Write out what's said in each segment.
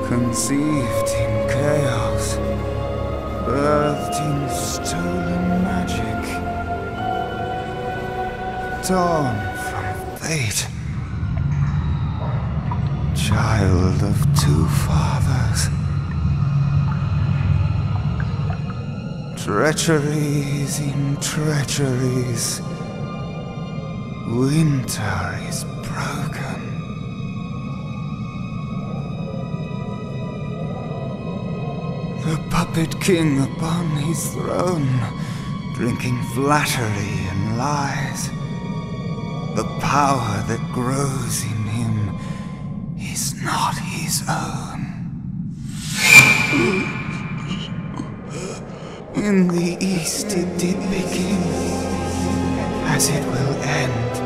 Conceived in chaos, birthed in stolen magic, torn from fate, child of two fathers. Treacheries in treacheries, winter is broken. The puppet king upon his throne, drinking flattery and lies. The power that grows in him is not his own. In the east it did begin, as it will end.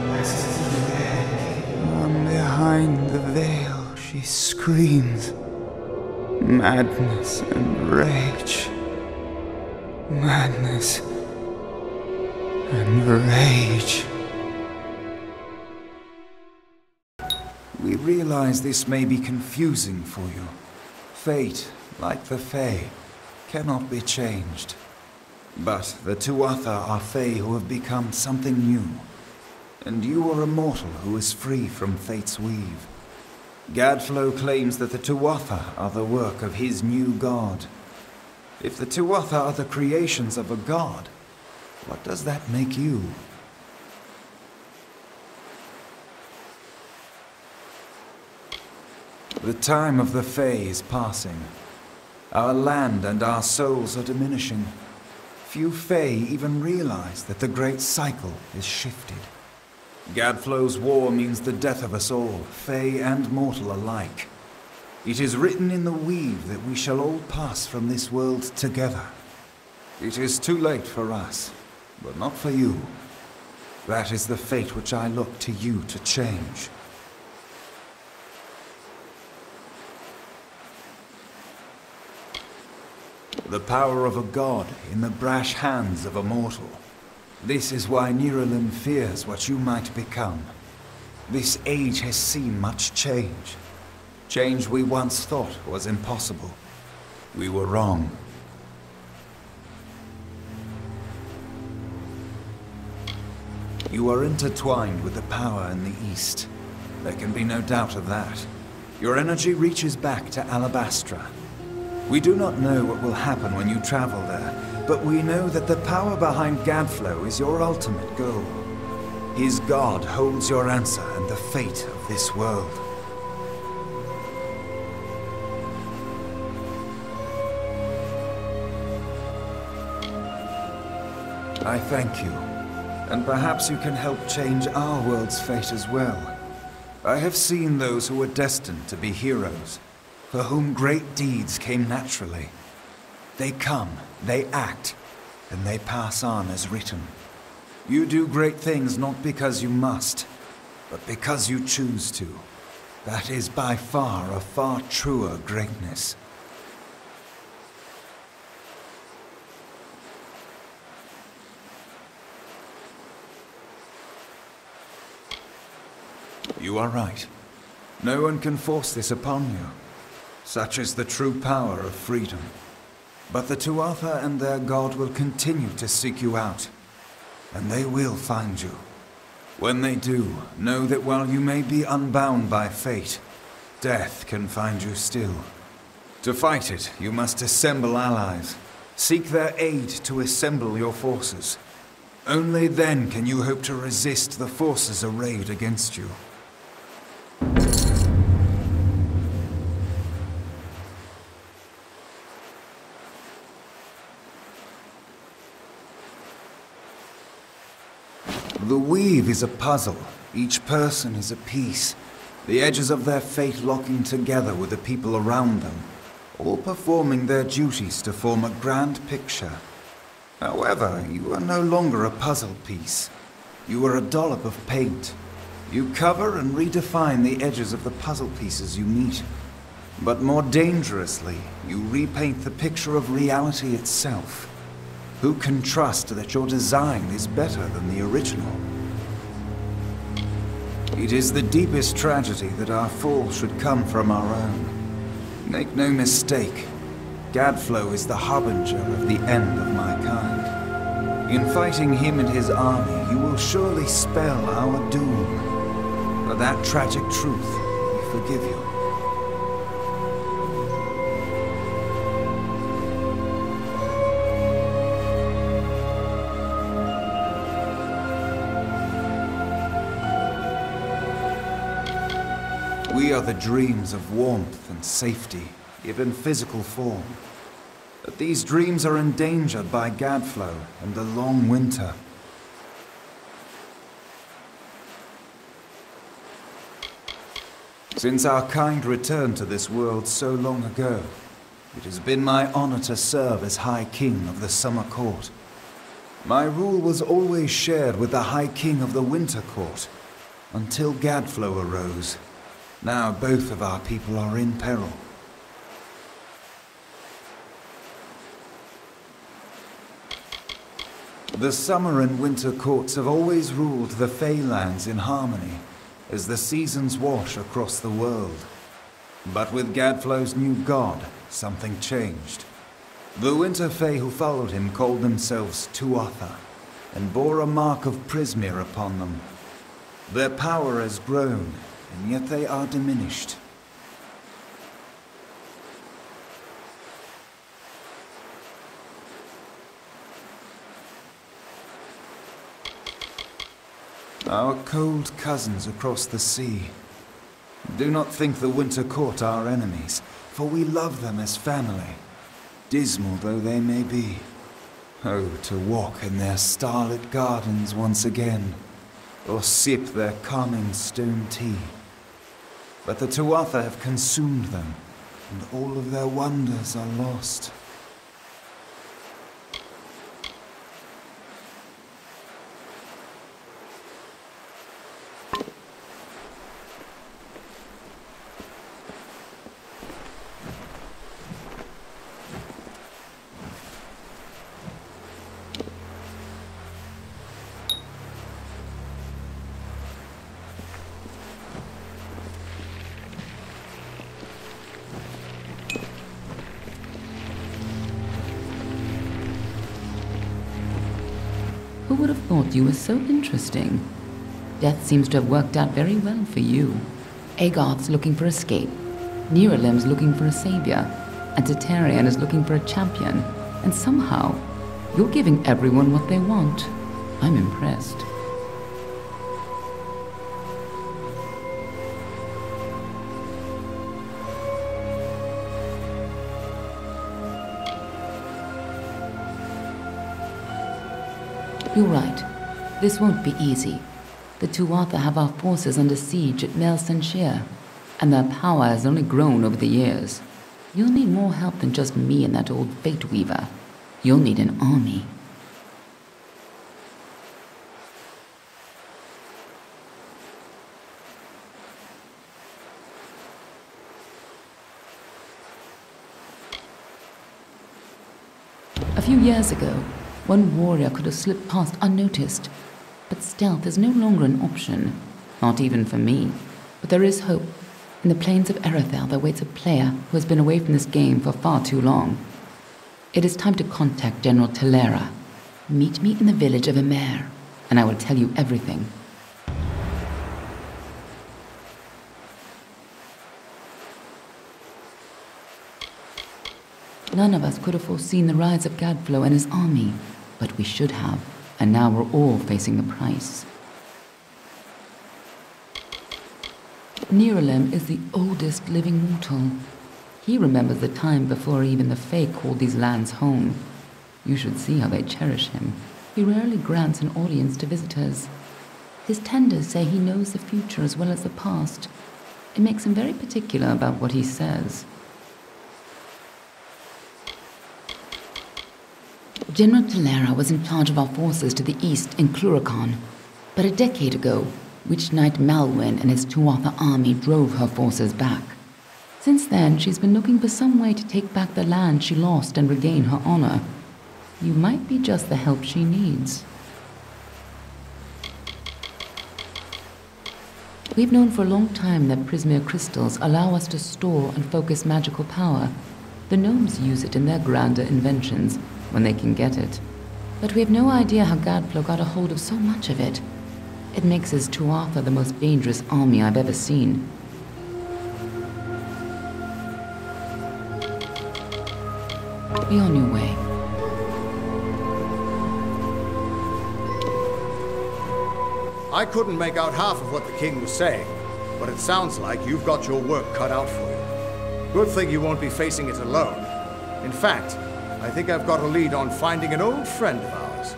From behind the veil she screams. Madness and rage. Madness and rage. We realize this may be confusing for you. Fate, like the Fae, cannot be changed. But the Tuatha are Fae who have become something new. And you are a mortal who is free from fate's weave. Gadflow claims that the Tuatha are the work of his new god. If the Tuatha are the creations of a god, what does that make you? The time of the Fae is passing. Our land and our souls are diminishing. Few Fae even realize that the great cycle is shifted. Gadflow's war means the death of us all, Fae and mortal alike. It is written in the weave that we shall all pass from this world together. It is too late for us, but not for you. That is the fate which I look to you to change. The power of a god in the brash hands of a mortal. This is why Nero fears what you might become. This age has seen much change. Change we once thought was impossible. We were wrong. You are intertwined with the power in the East. There can be no doubt of that. Your energy reaches back to Alabastra. We do not know what will happen when you travel there, but we know that the power behind Gadflow is your ultimate goal. His god holds your answer and the fate of this world. I thank you, and perhaps you can help change our world's fate as well. I have seen those who were destined to be heroes, for whom great deeds came naturally. They come, they act, and they pass on as written. You do great things not because you must, but because you choose to. That is by far a far truer greatness. You are right. No one can force this upon you. Such is the true power of freedom. But the Tuatha and their god will continue to seek you out. And they will find you. When they do, know that while you may be unbound by fate, death can find you still. To fight it, you must assemble allies. Seek their aid to assemble your forces. Only then can you hope to resist the forces arrayed against you. The weave is a puzzle. Each person is a piece. The edges of their fate locking together with the people around them, all performing their duties to form a grand picture. However, you are no longer a puzzle piece. You are a dollop of paint. You cover and redefine the edges of the puzzle pieces you meet. But more dangerously, you repaint the picture of reality itself. Who can trust that your design is better than the original? It is the deepest tragedy that our fall should come from our own. Make no mistake, Gadflow is the harbinger of the end of my kind. In fighting him and his army, you will surely spell our doom. For that tragic truth, we forgive you. We are the dreams of warmth and safety, given physical form. But these dreams are endangered by Gadflow and the long winter. Since our kind returned to this world so long ago, it has been my honor to serve as High King of the Summer Court. My rule was always shared with the High King of the Winter Court, until Gadflow arose. Now both of our people are in peril. The Summer and Winter Courts have always ruled the Feylands in harmony, as the seasons wash across the world. But with Gadflow's new god, something changed. The Winter Fey who followed him called themselves Tuatha, and bore a mark of Prismir upon them. Their power has grown, and yet they are diminished. Our cold cousins across the sea. Do not think the Winter Court our enemies, for we love them as family, dismal though they may be. Oh, to walk in their starlit gardens once again, or sip their calming stone tea. But the Tuatha have consumed them, and all of their wonders are lost. Who would have thought you were so interesting? Death seems to have worked out very well for you. Agarth's looking for escape, Nerolem's looking for a savior, and Tatarian is looking for a champion. And somehow, you're giving everyone what they want. I'm impressed. You're right. This won't be easy. The Tuatha have our forces under siege at Mel Senshir, and their power has only grown over the years. You'll need more help than just me and that old Fate Weaver. You'll need an army. A few years ago, one warrior could have slipped past unnoticed, but stealth is no longer an option, not even for me. But there is hope. In the plains of Erethel there waits a player who has been away from this game for far too long. It is time to contact General Telera. Meet me in the village of Emer, and I will tell you everything. None of us could have foreseen the rise of Gadflow and his army, but we should have, and now we're all facing the price. Nerolem is the oldest living mortal. He remembers the time before even the Fae called these lands home. You should see how they cherish him. He rarely grants an audience to visitors. His tenders say he knows the future as well as the past. It makes him very particular about what he says. General Telera was in charge of our forces to the east in Cluracan, but a decade ago, Witch Knight Malwyn and his Tuatha army drove her forces back. Since then, she's been looking for some way to take back the land she lost and regain her honor. You might be just the help she needs. We've known for a long time that Prismere crystals allow us to store and focus magical power. The gnomes use it in their grander inventions, when they can get it. But we have no idea how Gadflow got a hold of so much of it. It makes his Tuatha the most dangerous army I've ever seen. Be on your way. I couldn't make out half of what the king was saying, but it sounds like you've got your work cut out for you. Good thing you won't be facing it alone. In fact, I think I've got a lead on finding an old friend of ours.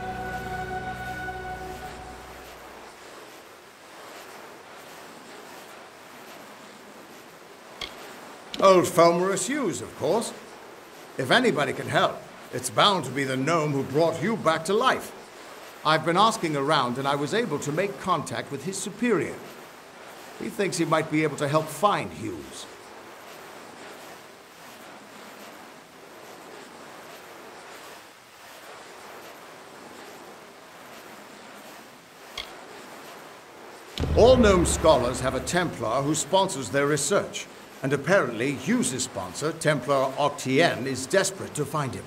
Old Fomorous Hughes, of course. If anybody can help, it's bound to be the gnome who brought you back to life. I've been asking around and I was able to make contact with his superior. He thinks he might be able to help find Hughes. All gnome scholars have a Templar who sponsors their research. And apparently, Hughes' sponsor, Templar Octien, is desperate to find him.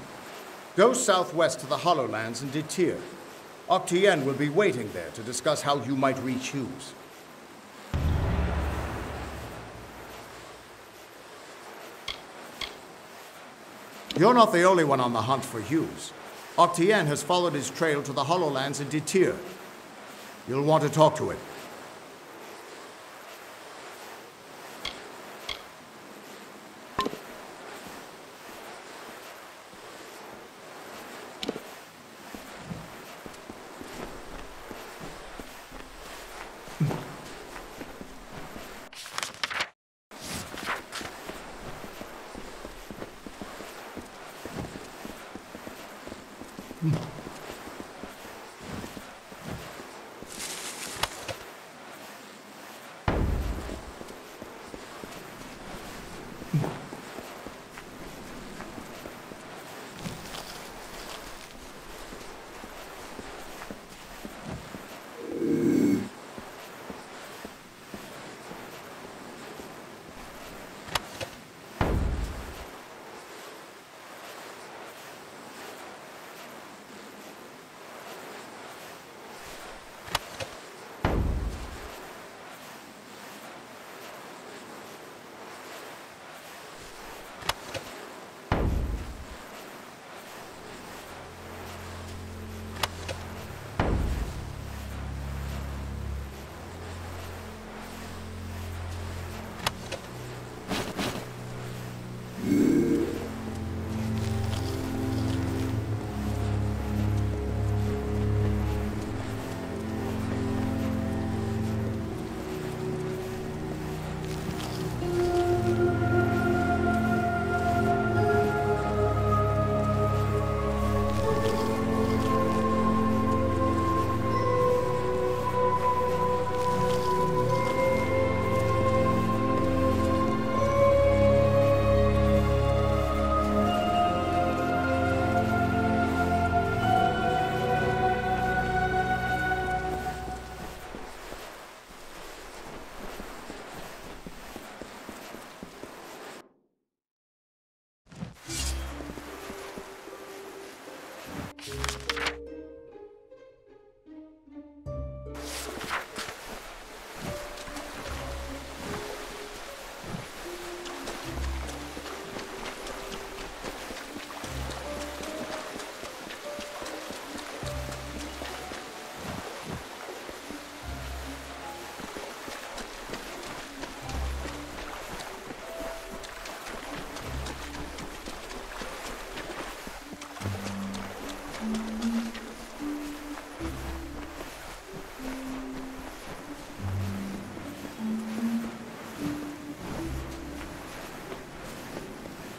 Go southwest to the Hollowlands and Dignitaries. Octien will be waiting there to discuss how you might reach Hughes. You're not the only one on the hunt for Hughes. Octien has followed his trail to the Hollowlands and Dignitaries. You'll want to talk to him.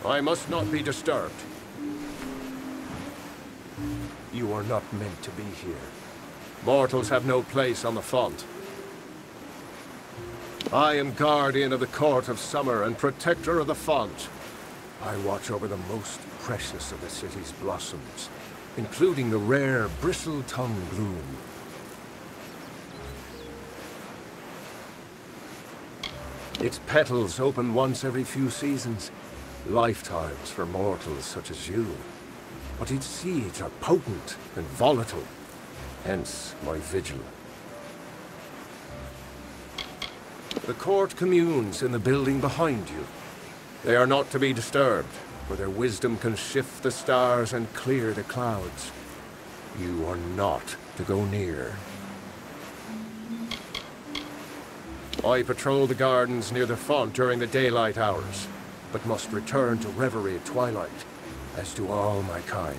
I must not be disturbed. You are not meant to be here. Mortals have no place on the font. I am guardian of the court of summer and protector of the font. I watch over the most precious of the city's blossoms, including the rare bristle-tongue bloom. Its petals open once every few seasons, lifetimes for mortals such as you. But its seeds are potent and volatile, hence my vigil. The court communes in the building behind you. They are not to be disturbed, for their wisdom can shift the stars and clear the clouds. You are not to go near. I patrol the gardens near the font during the daylight hours, but must return to reverie at twilight, as do all my kind.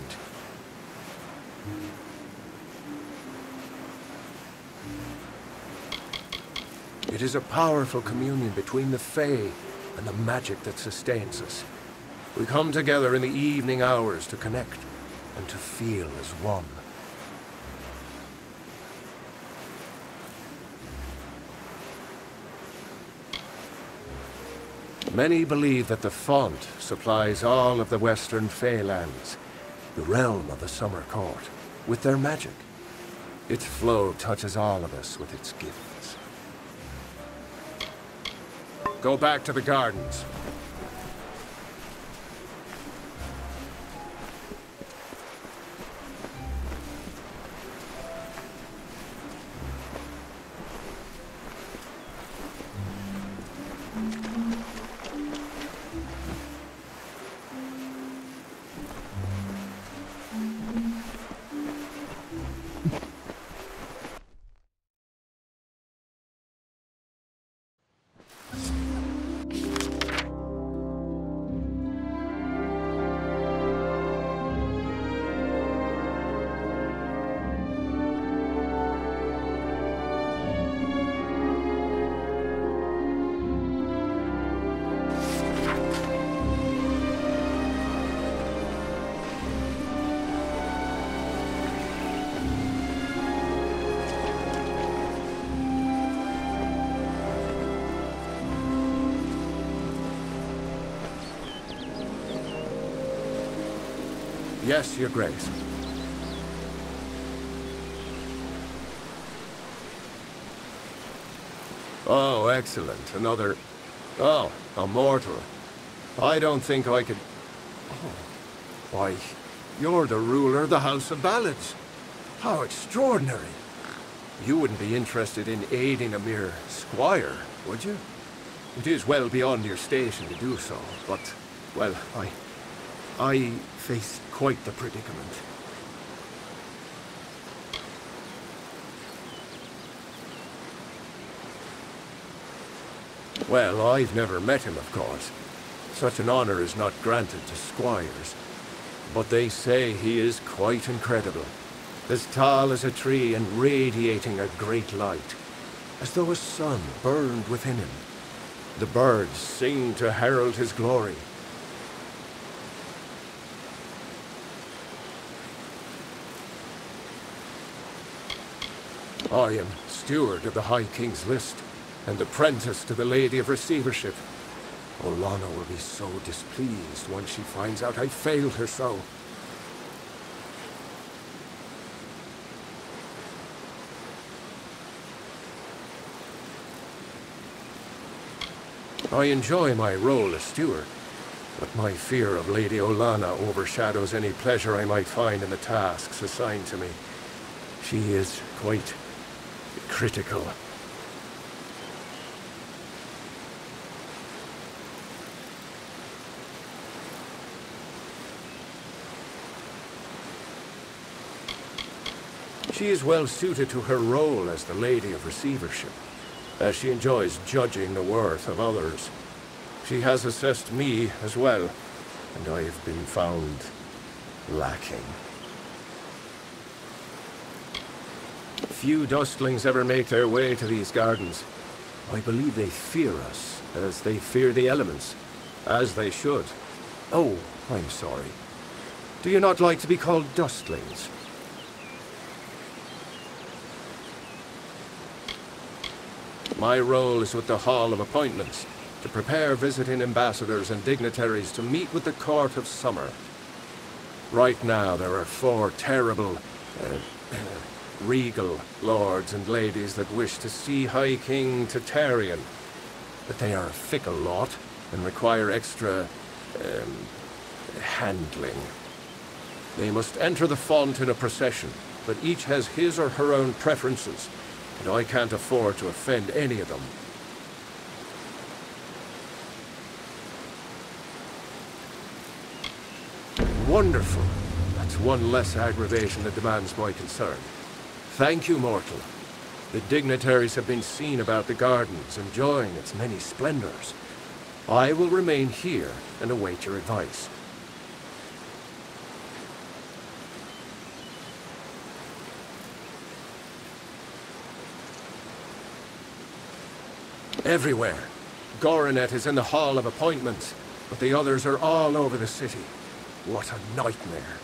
It is a powerful communion between the Fae and the magic that sustains us. We come together in the evening hours to connect and to feel as one. Many believe that the font supplies all of the western Fae lands, the realm of the Summer Court, with their magic. Its flow touches all of us with its gifts. Go back to the gardens. Yes, Your Grace. Oh, excellent. Another... Oh, a mortal. I don't think I could... Oh. Why, you're the ruler of the House of Ballads. How extraordinary. You wouldn't be interested in aiding a mere squire, would you? It is well beyond your station to do so, but, well, I faced quite the predicament. Well, I've never met him, of course. Such an honor is not granted to squires. But they say he is quite incredible. As tall as a tree and radiating a great light, as though a sun burned within him. The birds sing to herald his glory. I am steward of the High King's List, and apprentice to the Lady of Receivership. Olana will be so displeased when she finds out I failed her so. I enjoy my role as steward, but my fear of Lady Olana overshadows any pleasure I might find in the tasks assigned to me. She is quite critical. She is well suited to her role as the Lady of Receivership, as she enjoys judging the worth of others. She has assessed me as well, and I have been found lacking. Few dustlings ever make their way to these gardens. I believe they fear us, as they fear the elements, as they should. Oh, I'm sorry. Do you not like to be called dustlings? My role is with the Hall of Appointments, to prepare visiting ambassadors and dignitaries to meet with the Court of Summer. Right now, there are 4 terrible, regal lords and ladies that wish to see High King Tatarian. but they are a fickle lot and require extra, handling. They must enter the font in a procession, but each has his or her own preferences, and I can't afford to offend any of them. Wonderful. That's one less aggravation that demands my concern. Thank you, mortal. The dignitaries have been seen about the gardens, enjoying its many splendors. I will remain here and await your advice. Everywhere. Goronet is in the Hall of Appointments, but the others are all over the city. What a nightmare.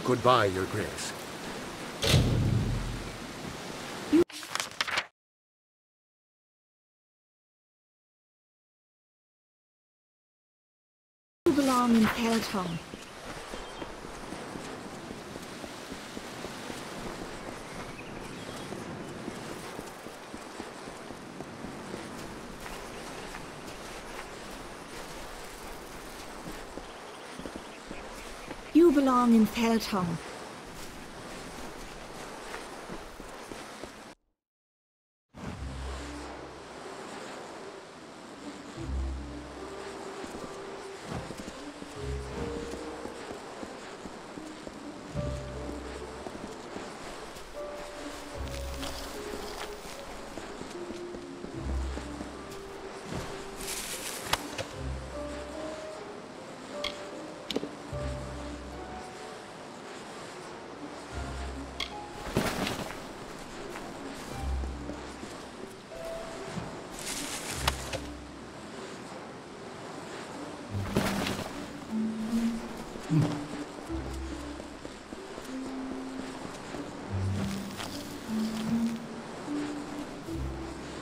Goodbye, Your Grace. You belong in Peloton. You belong in Peloton.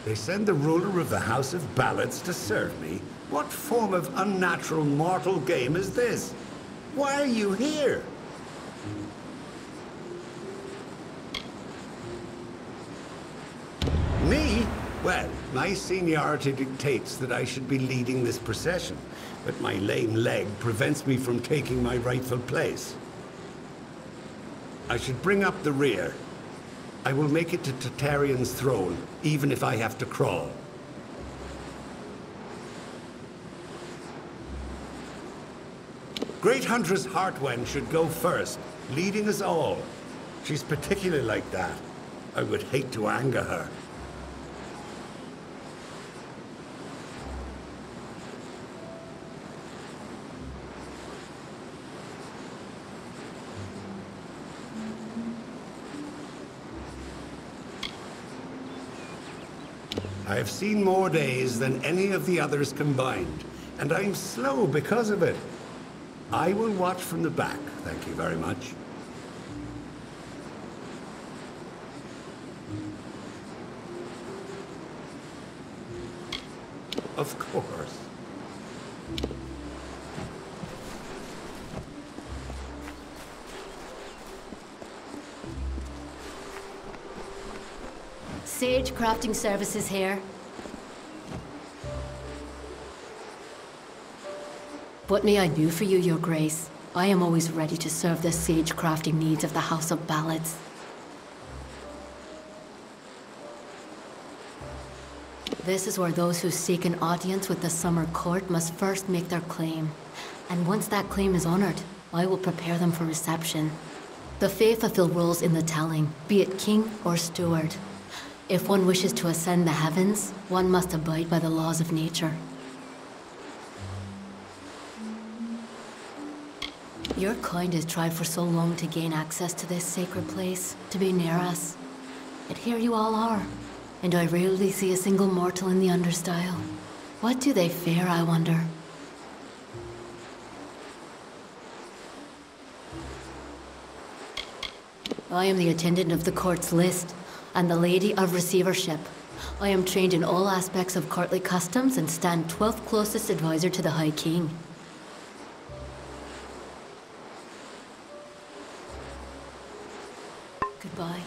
They send the ruler of the House of Ballots to serve me? What form of unnatural mortal game is this? Why are you here? Me? Well, my seniority dictates that I should be leading this procession, but my lame leg prevents me from taking my rightful place. I should bring up the rear. I will make it to Tartarean's throne, even if I have to crawl. Great Huntress Heartwen should go first, leading us all. She's particularly like that. I would hate to anger her. I have seen more days than any of the others combined, and I'm slow because of it. I will watch from the back, thank you very much. Of course. Sage Crafting Services here. What may I do for you, Your Grace? I am always ready to serve the sage crafting needs of the House of Ballots. This is where those who seek an audience with the Summer Court must first make their claim. And once that claim is honored, I will prepare them for reception. The Fae fulfill roles in the telling, be it king or steward. If one wishes to ascend the heavens, one must abide by the laws of nature. Your kind has tried for so long to gain access to this sacred place, to be near us. Yet here you all are, and I rarely see a single mortal in the understyle. What do they fear, I wonder? I am the attendant of the court's list, and the Lady of Receivership. I am trained in all aspects of courtly customs and stand 12th closest advisor to the High King. eye.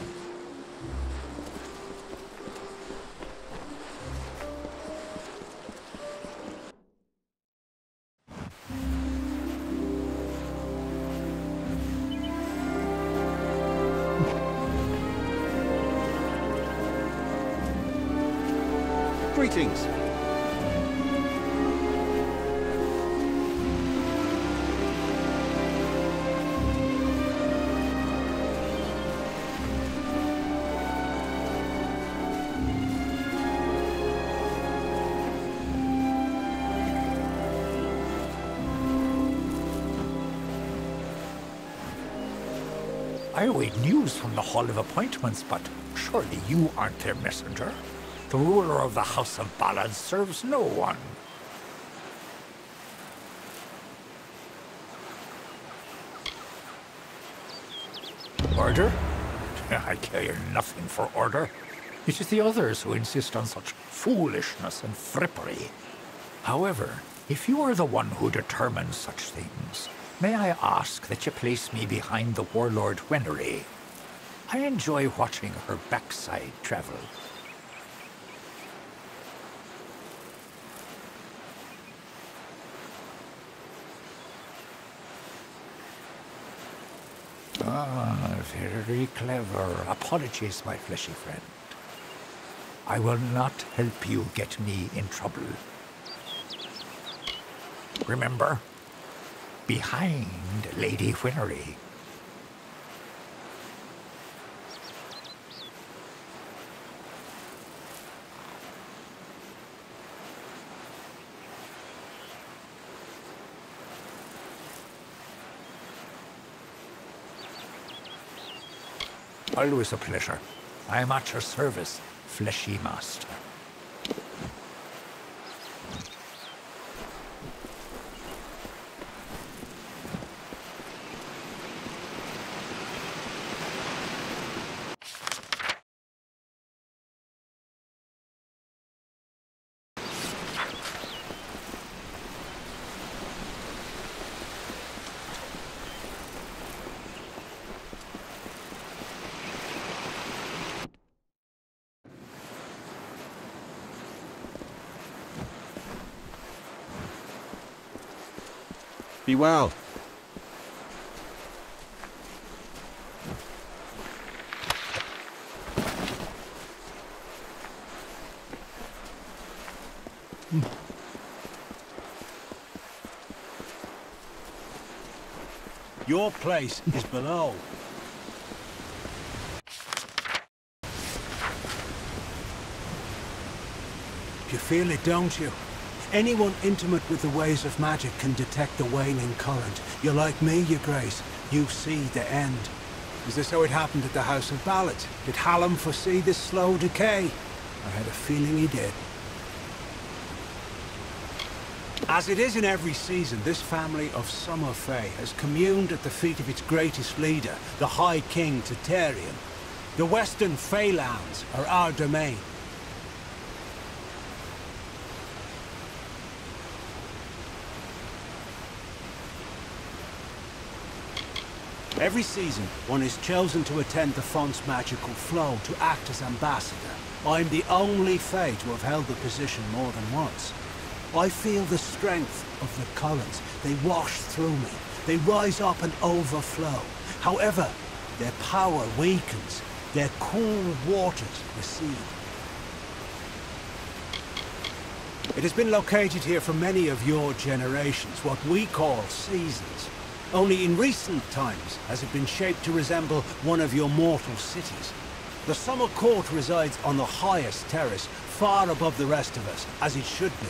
Greetings. I await news from the Hall of Appointments, but surely you aren't their messenger. The ruler of the House of Ballads serves no one. Order? I care nothing for order. It is the others who insist on such foolishness and frippery. However, if you are the one who determines such things, may I ask that you place me behind the warlord Wenery? I enjoy watching her backside travel. Ah, very clever. Apologies, my fleshy friend. I will not help you get me in trouble. Remember? Behind Lady Wenery. Always a pleasure. I am at your service, fleshy master. Be well. Your place is below. You feel it, don't you? Anyone intimate with the ways of magic can detect the waning current. You're like me, Your Grace. You see the end. Is this how it happened at the House of Ballads? Did Hallam foresee this slow decay? I had a feeling he did. As it is in every season, this family of Summer Fae has communed at the feet of its greatest leader, the High King Tatarian. The Western Feylands are our domain. Every season, one is chosen to attend the font's magical flow to act as ambassador. I'm the only Fae to have held the position more than once. I feel the strength of the currents. They wash through me. They rise up and overflow. However, their power weakens. Their cool waters recede. It has been located here for many of your generations, what we call seasons. Only in recent times has it been shaped to resemble one of your mortal cities. The Summer Court resides on the highest terrace, far above the rest of us, as it should be.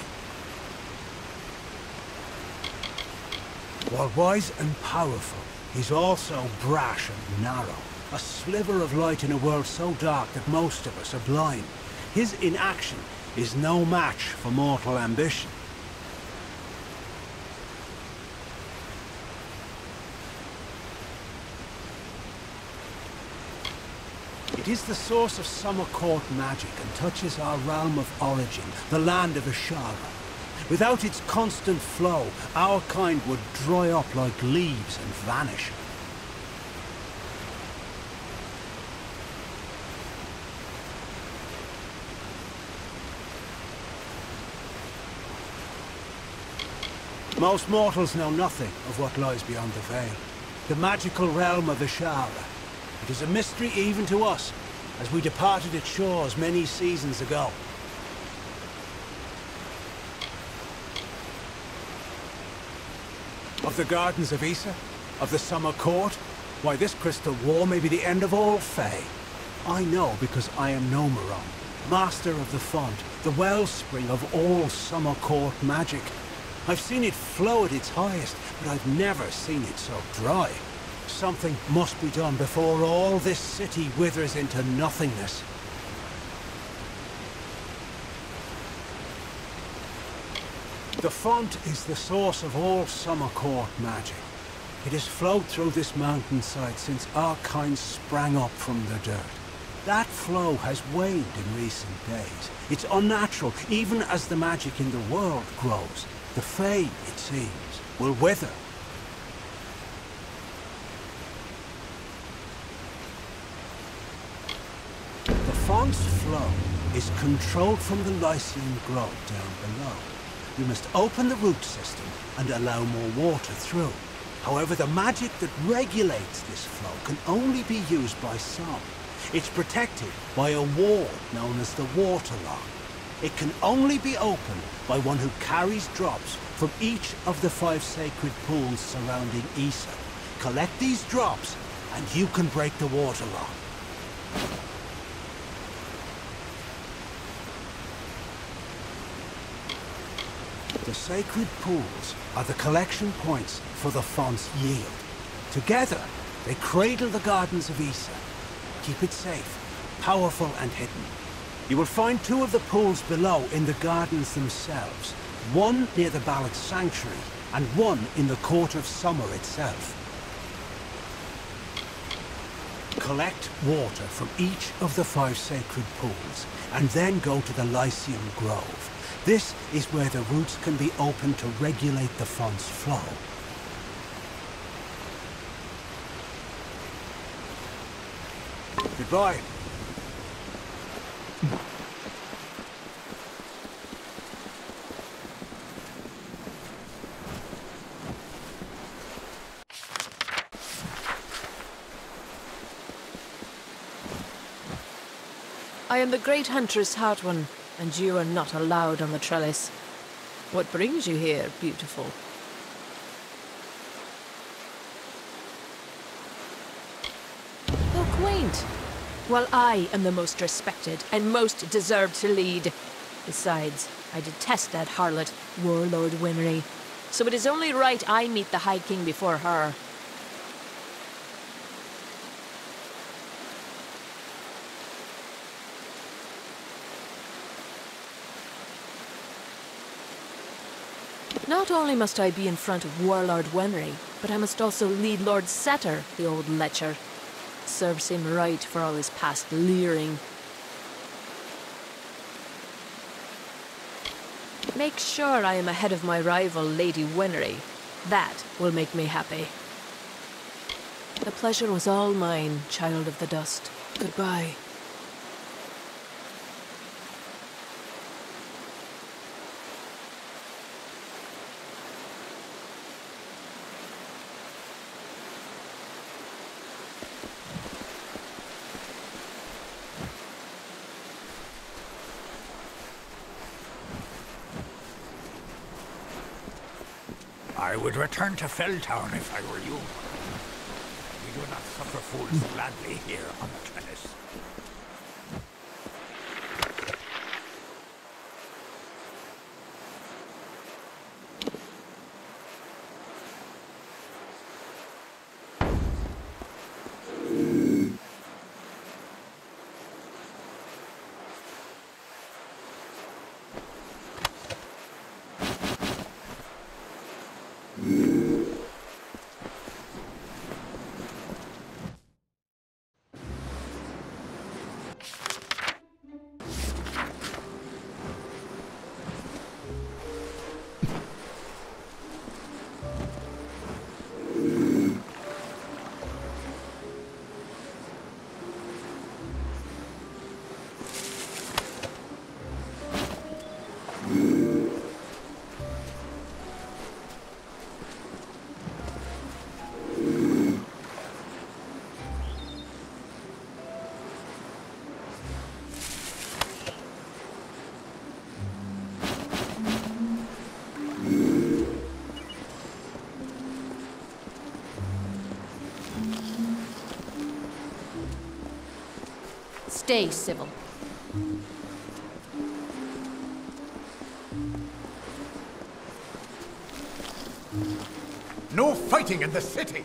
While wise and powerful, he's also brash and narrow. A sliver of light in a world so dark that most of us are blind. His inaction is no match for mortal ambition. It is the source of Summer Court magic and touches our realm of origin, the land of Ashara. Without its constant flow, our kind would dry up like leaves and vanish. Most mortals know nothing of what lies beyond the veil. The magical realm of Mystyra. It is a mystery even to us, as we departed its shores many seasons ago. Of the gardens of Issa? Of the summer court? Why, this crystal war may be the end of all Fae. I know because I am Nomeron, master of the font, the wellspring of all summer court magic. I've seen it flow at its highest, but I've never seen it so dry. Something must be done before all this city withers into nothingness. The font is the source of all summer court magic. It has flowed through this mountainside since our kind sprang up from the dirt. That flow has waned in recent days. It's unnatural, even as the magic in the world grows. The Fae, it seems, will wither. The font's flow is controlled from the Lycian grove down below. You must open the root system and allow more water through. However, the magic that regulates this flow can only be used by some. It's protected by a wall known as the waterlock. It can only be opened by one who carries drops from each of the 5 sacred pools surrounding Issa. Collect these drops, and you can break the waterlock. The sacred pools are the collection points for the font's yield. Together, they cradle the gardens of Issa. Keep it safe, powerful and hidden. You will find 2 of the pools below in the gardens themselves. One near the Ballad Sanctuary, and one in the Court of Summer itself. Collect water from each of the 5 sacred pools, and then go to the Lycian Grove. This is where the roots can be opened to regulate the font's flow. Goodbye. I am the great huntress Hartwan, and you are not allowed on the trellis. What brings you here, beautiful? How quaint! Well, I am the most respected and most deserved to lead. Besides, I detest that harlot, Warlord Winry. So it is only right I meet the High King before her. Not only must I be in front of Warlord Winry, but I must also lead Lord Setter, the old lecher. Serves him right for all his past leering. Make sure I am ahead of my rival, Lady Winry. That will make me happy. The pleasure was all mine, child of the dust. Goodbye. I would return to Felltown if I were you. We do not suffer fools gladly here on the trellis. Stay civil. No fighting in the city!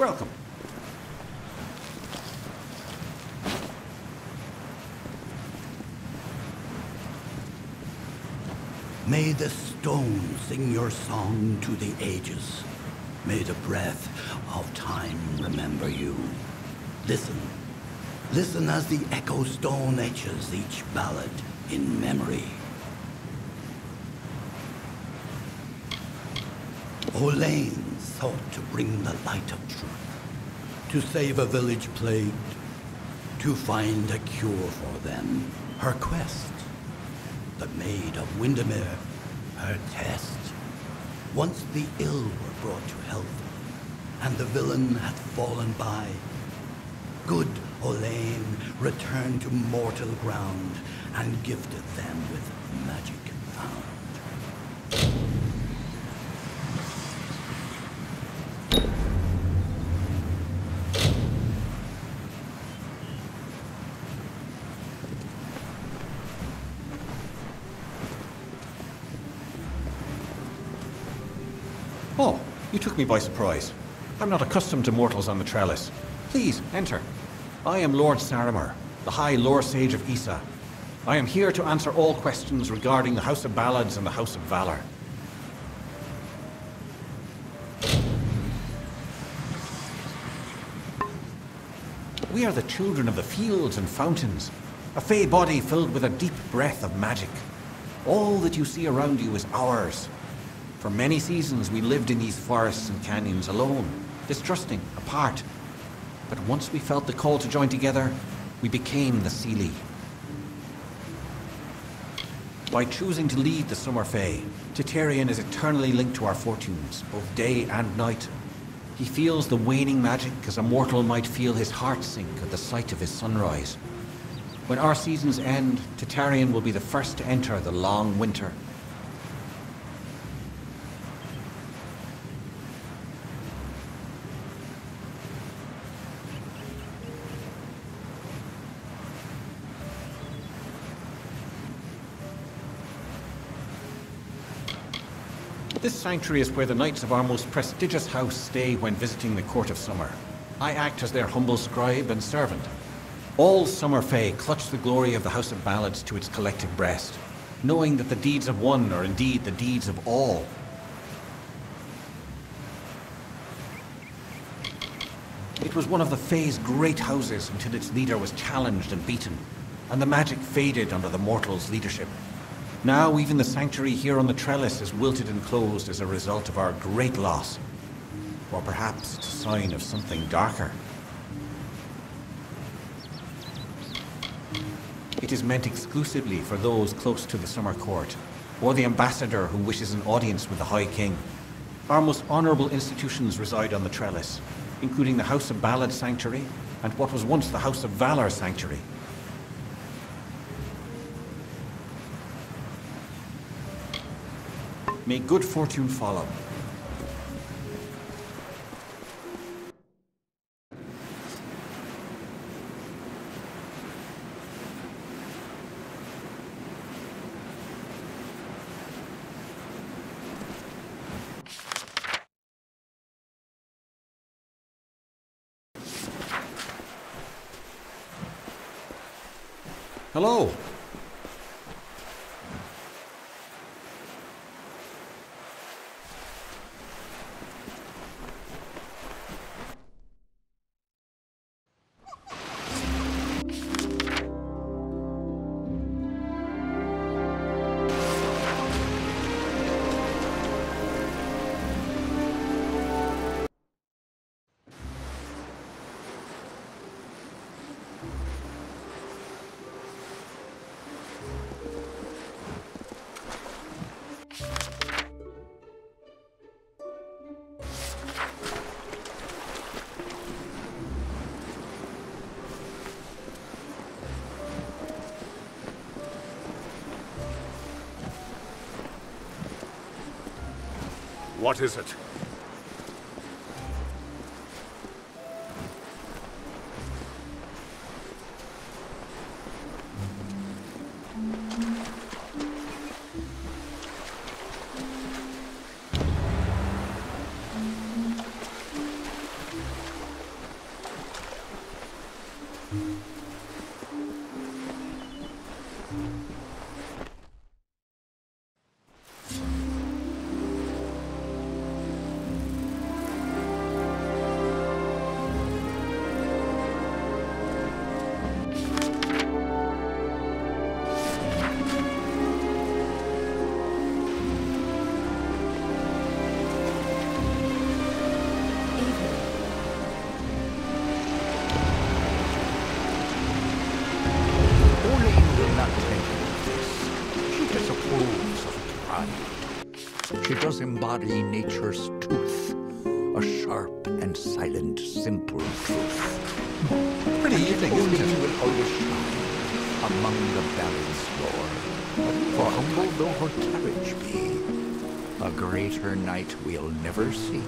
Welcome. May the stone sing your song to the ages. May the breath of time remember you. Listen. Listen as the echo stone etches each ballad in memory. Olaine sought to bring the light of truth, to save a village plagued, to find a cure for them. Her quest, the Maid of Windermere, her test. Once the ill were brought to health, and the villain had fallen by, good Olaine returned to mortal ground and gifted them with magic found. Oh, you took me by surprise. I'm not accustomed to mortals on the trellis. Please, enter. I am Lord Saramer, the High Lore Sage of Issa. I am here to answer all questions regarding the House of Ballads and the House of Valor. We are the children of the fields and fountains, a fey body filled with a deep breath of magic. All that you see around you is ours. For many seasons we lived in these forests and canyons alone, distrusting, apart. But once we felt the call to join together, we became the Seelie. By choosing to lead the Summer Fae, Titarian is eternally linked to our fortunes, both day and night. He feels the waning magic as a mortal might feel his heart sink at the sight of his sunrise. When our seasons end, Titarian will be the first to enter the long winter. This sanctuary is where the knights of our most prestigious house stay when visiting the Court of Summer. I act as their humble scribe and servant. All Summer Fae clutch the glory of the House of Ballads to its collective breast, knowing that the deeds of one are indeed the deeds of all. It was one of the Fae's great houses until its leader was challenged and beaten, and the magic faded under the mortal's leadership. Now even the sanctuary here on the trellis is wilted and closed as a result of our great loss. Or perhaps it's a sign of something darker. It is meant exclusively for those close to the Summer Court, or the ambassador who wishes an audience with the High King. Our most honorable institutions reside on the Trellis, including the House of Ballad Sanctuary and what was once the House of Valor Sanctuary. May good fortune follow. Hello. What is it? She does embody nature's tooth, a sharp and silent, simple truth. Pretty evening, isn't it? Will always shine among the balance floor, for humble though her carriage be, a greater night we'll never see.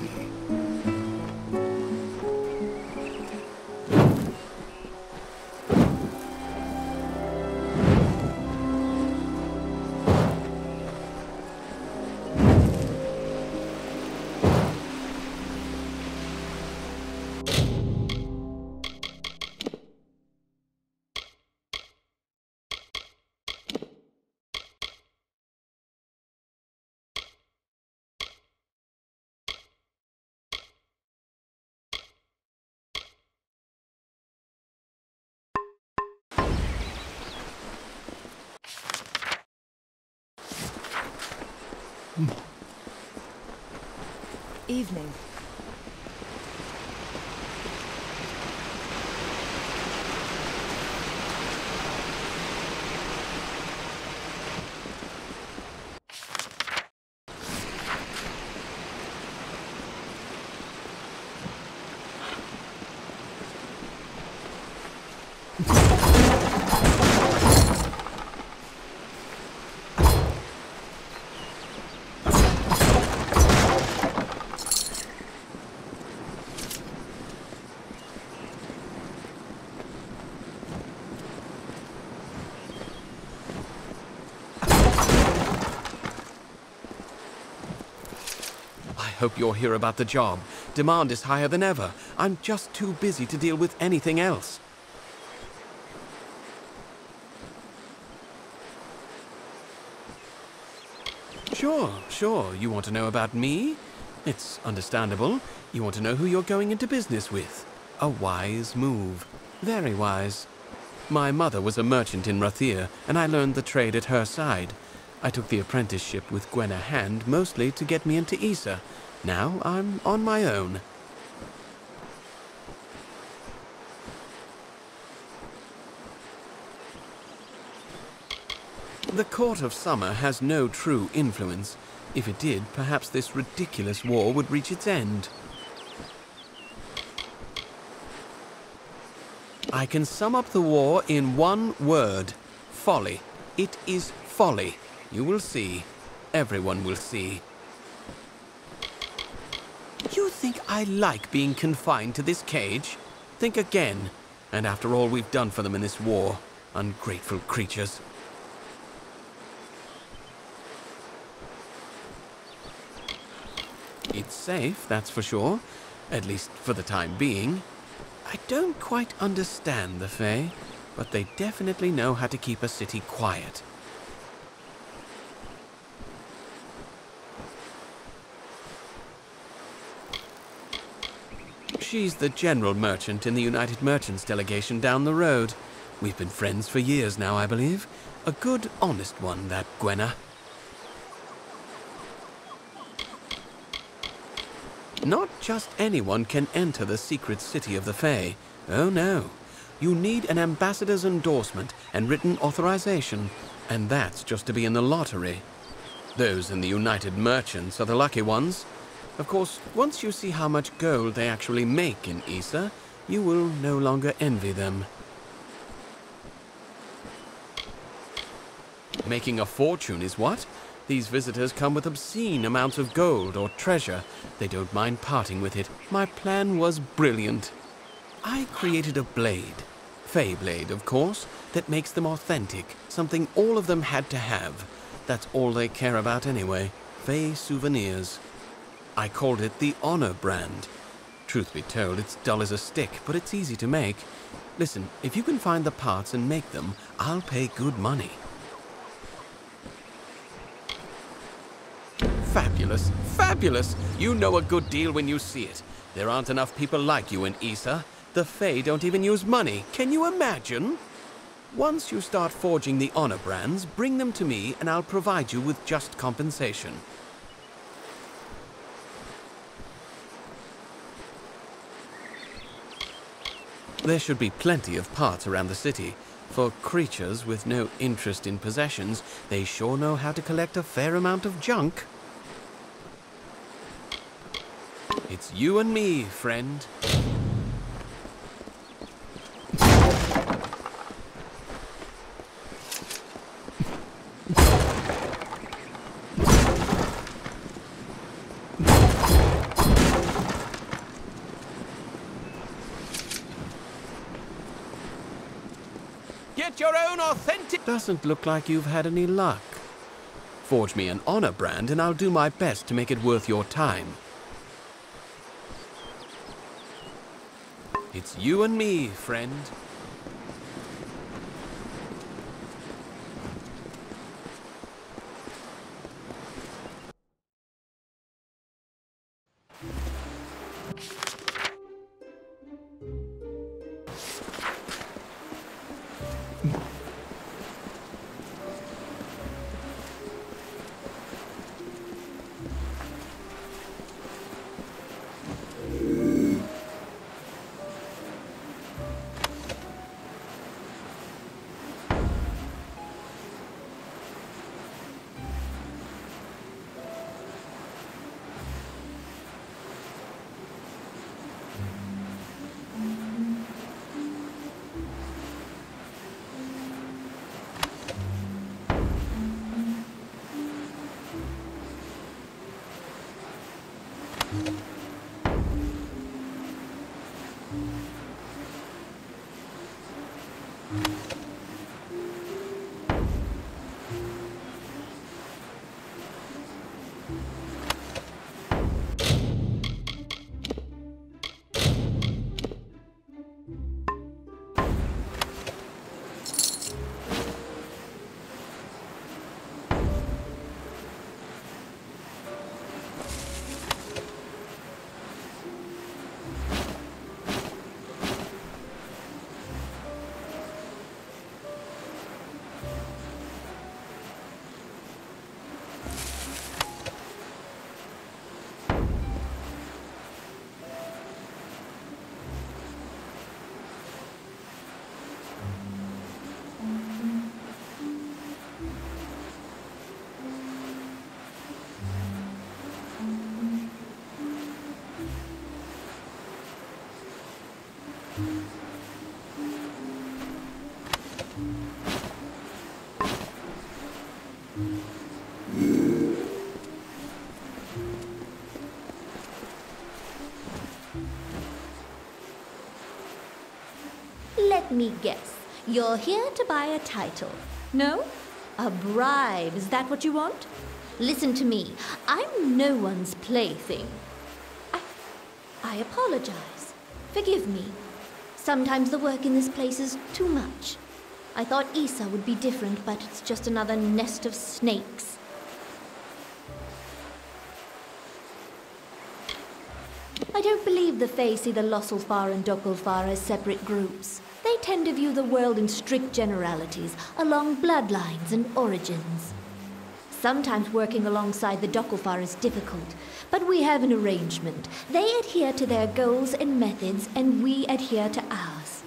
Evening. I hope you're here about the job. Demand is higher than ever. I'm just too busy to deal with anything else. Sure. You want to know about me? It's understandable. You want to know who you're going into business with. A wise move. Very wise. My mother was a merchant in Rathir, and I learned the trade at her side. I took the apprenticeship with Gwenna Hand mostly to get me into Issa. Now I'm on my own. The Court of Summer has no true influence. If it did, perhaps this ridiculous war would reach its end. I can sum up the war in one word. Folly. It is folly. You will see. Everyone will see. You think I like being confined to this cage? Think again. And after all we've done for them in this war, ungrateful creatures. It's safe, that's for sure. At least for the time being. I don't quite understand the Fae, but they definitely know how to keep a city quiet. She's the general merchant in the United Merchants delegation down the road. We've been friends for years now, I believe. A good, honest one, that Gwenna. Not just anyone can enter the secret city of the Fae. Oh no. You need an ambassador's endorsement and written authorization, and that's just to be in the lottery. Those in the United Merchants are the lucky ones. Of course, once you see how much gold they actually make in Issa, you will no longer envy them. Making a fortune is what? These visitors come with obscene amounts of gold or treasure. They don't mind parting with it. My plan was brilliant. I created a blade. Fae blade, of course, that makes them authentic. Something all of them had to have. That's all they care about anyway. Fae souvenirs. I called it the Honor brand. Truth be told, it's dull as a stick, but it's easy to make. Listen, if you can find the parts and make them, I'll pay good money. Fabulous, fabulous! You know a good deal when you see it. There aren't enough people like you in Issa. The Fae don't even use money. Can you imagine? Once you start forging the Honor brands, bring them to me and I'll provide you with just compensation. There should be plenty of parts around the city. For creatures with no interest in possessions, they sure know how to collect a fair amount of junk. It's you and me, friend. Get your own authentic... Doesn't look like you've had any luck. Forge me an Honor brand and I'll do my best to make it worth your time. It's you and me, friend. Let me guess. You're here to buy a title. No? A bribe, is that what you want? Listen to me. I'm no one's plaything. I apologize. Forgive me. Sometimes the work in this place is too much. I thought Isa would be different, but it's just another nest of snakes. I don't believe the Fae see the Losselfar and Dokulfar as separate groups. They tend to view the world in strict generalities, along bloodlines and origins. Sometimes working alongside the Dokulfar is difficult, but we have an arrangement. They adhere to their goals and methods, and we adhere to ours.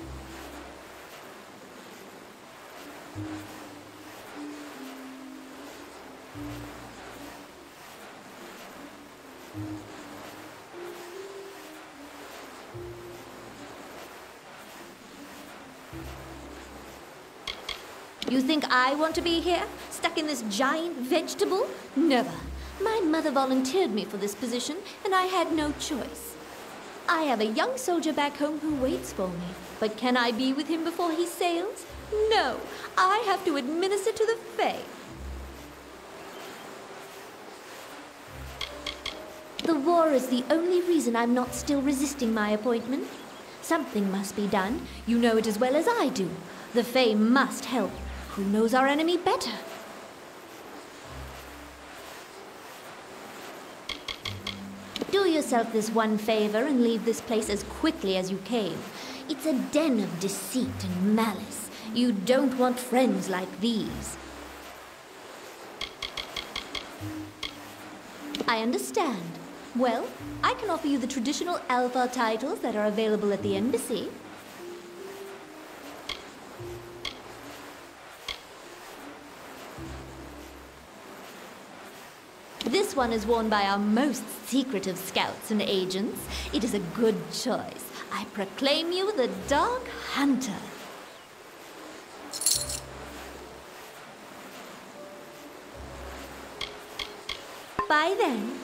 You think I want to be here, stuck in this giant vegetable? Never. My mother volunteered me for this position, and I had no choice. I have a young soldier back home who waits for me. But can I be with him before he sails? No. I have to administer to the Fae. The war is the only reason I'm not still resisting my appointment. Something must be done. You know it as well as I do. The Fae must help. Who knows our enemy better? Do yourself this one favor and leave this place as quickly as you came. It's a den of deceit and malice. You don't want friends like these. I understand. Well, I can offer you the traditional Alpha titles that are available at the embassy. This one is worn by our most secretive scouts and agents. It is a good choice. I proclaim you the Dark Hunter. By then.